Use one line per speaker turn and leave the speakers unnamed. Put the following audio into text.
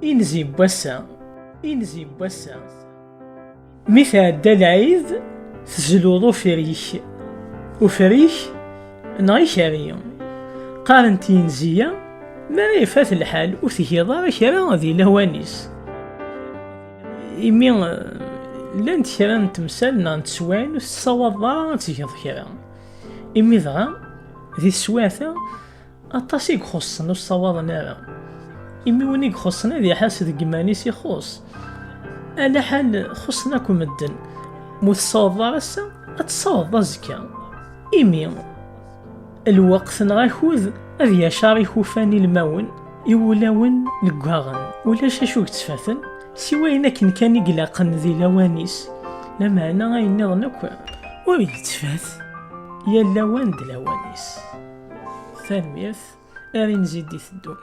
إنزي بوسا مي تعدى العيد تجلوض وفريك نغيك عليا قارنت ينزيا ما يفات الحال وثيضا كرا غادي لهوانيس إمي لانت كرا نتمثالنا نتسوان وتصوض ضا تجيض كرا إمي ضغا ذي السواثة أطاسي يخصن وصوض نارا إمي وين يخصنا ذي حاس ذي قمانيس يخص على حال خصناكم الدن متصوض راسا أتصوض زكا إمي الوقت نغاكوذ أذ يشاري خوفاني الماون يولاون لقاغن ولا شاشوك تفاثن سواينا كان يقلقن ذي لوانيس لما أنا غاين نظنك ويتفاث يا اللوان دلوانيس ثانويث أرين زيدي ثدون.